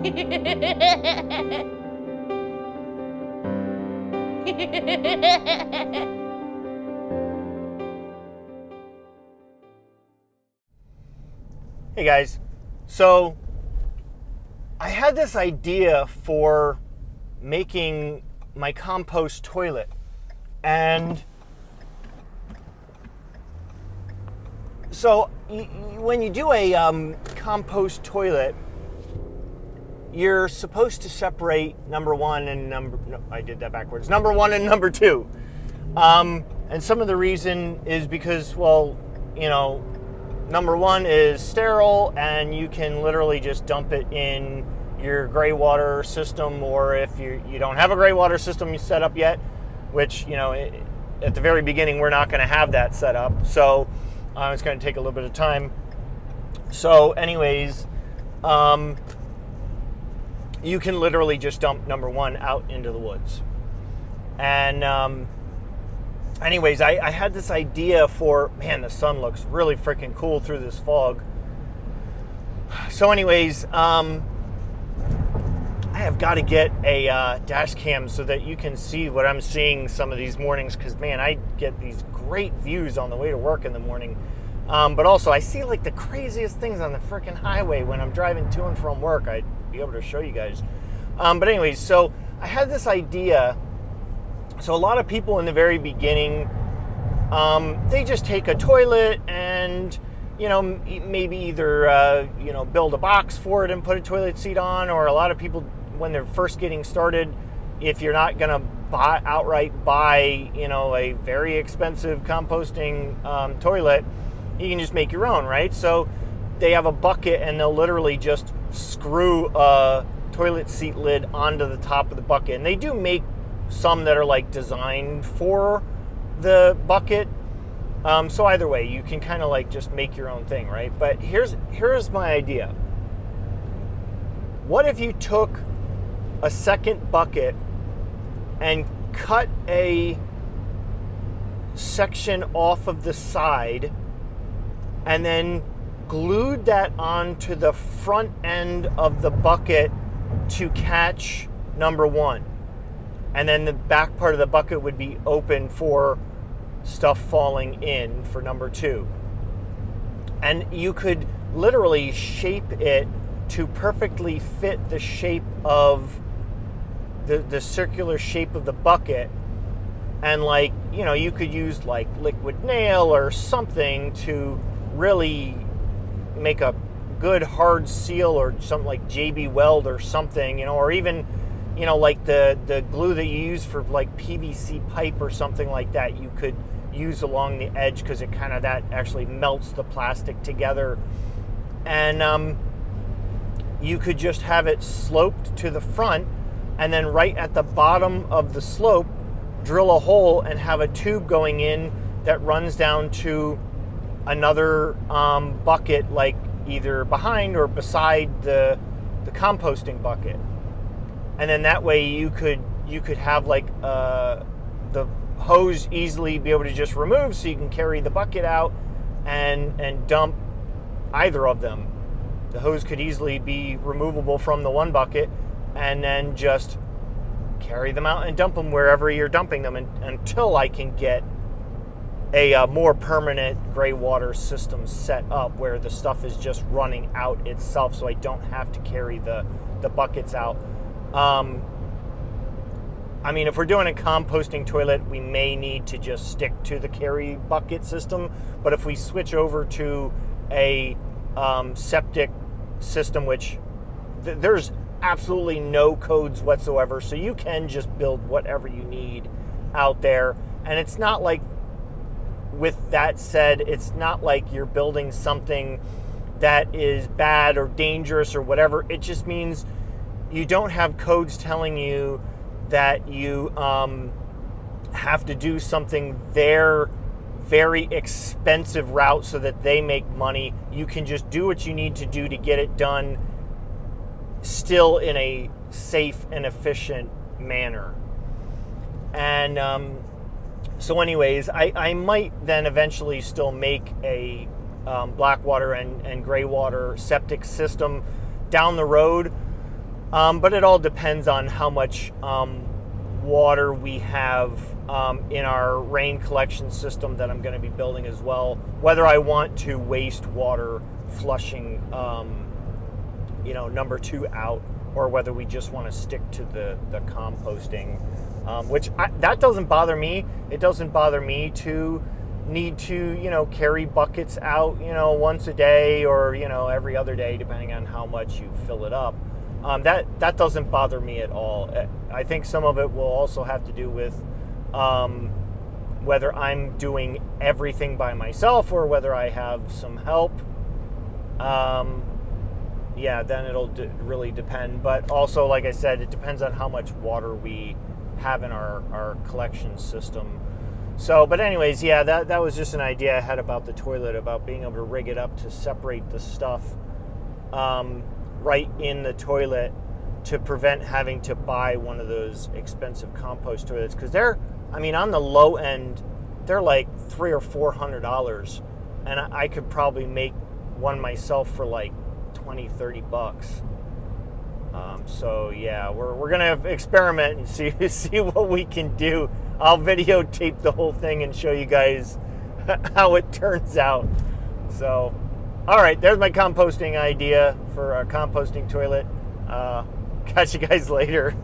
Hey guys, so I had this idea for making my compost toilet, and so when you do a compost toilet, you're supposed to separate number one and number one and number two, and some of the reason is because, well, number one is sterile, and you can literally just dump it in your gray water system, or if you don't have a gray water system you set up yet, which, at the very beginning we're not going to have that set up, so it's going to take a little bit of time. So anyways, you can literally just dump number one out into the woods. And anyways, I had this idea for, man, the sun looks really freaking cool through this fog. So anyways, I have got to get a dash cam so that you can see what I'm seeing some of these mornings, because, man, I get these great views on the way to work in the morning. But also, I see like the craziest things on the freaking highway when I'm driving to and from work. I'd be able to show you guys. But anyways, so I had this idea. So a lot of people in the very beginning, they just take a toilet and, maybe either, build a box for it and put a toilet seat on, or a lot of people, when they're first getting started, if you're not going to outright buy, a very expensive composting toilet, you can just make your own, right? So they have a bucket and they'll literally just screw a toilet seat lid onto the top of the bucket. And they do make some that are like designed for the bucket. So either way, you can kind of like just make your own thing, right? But here's my idea. What if you took a second bucket and cut a section off of the side and then glued that onto the front end of the bucket to catch number one? And then the back part of the bucket would be open for stuff falling in for number two. And you could literally shape it to perfectly fit the shape of the circular shape of the bucket. And you could use like liquid nail or something to really make a good hard seal, or something like JB Weld or something, or even like the glue that you use for like PVC pipe or something like that, you could use along the edge, because it kind of, that actually melts the plastic together. And you could just have it sloped to the front, and then right at the bottom of the slope, drill a hole and have a tube going in that runs down to another bucket, like either behind or beside the composting bucket. And then that way you could have like the hose easily be able to just remove, so you can carry the bucket out and dump either of them. The hose could easily be removable from the one bucket, and then just carry them out and dump them wherever you're dumping them, until I can get a more permanent gray water system set up where the stuff is just running out itself, so I don't have to carry the buckets out. If we're doing a composting toilet, we may need to just stick to the carry bucket system. But if we switch over to a septic system, which there's absolutely no codes whatsoever, so you can just build whatever you need out there. And it's not like, with that said, it's not like you're building something that is bad or dangerous or whatever. It just means you don't have codes telling you that you have to do something their very expensive route so that they make money. You can just do what you need to do to get it done, still in a safe and efficient manner. And so anyways, I might then eventually still make a black water and gray water septic system down the road. But it all depends on how much water we have in our rain collection system that I'm going to be building as well. Whether I want to waste water flushing, number 2 out, or whether we just want to stick to the composting, that doesn't bother me. It doesn't bother me to need to, carry buckets out, once a day or, every other day, depending on how much you fill it up. That doesn't bother me at all. I think some of it will also have to do with whether I'm doing everything by myself or whether I have some help. Then it'll really depend. But also, like I said, it depends on how much water we have in our collection system. So, but anyways, that was just an idea I had about the toilet, about being able to rig it up to separate the stuff right in the toilet to prevent having to buy one of those expensive compost toilets, because on the low end, they're like $300 or $400, and I could probably make one myself for like $20-$30. We're gonna experiment and see what we can do. I'll videotape the whole thing and show you guys how it turns out. So, all right, there's my composting idea for a composting toilet. Catch you guys later.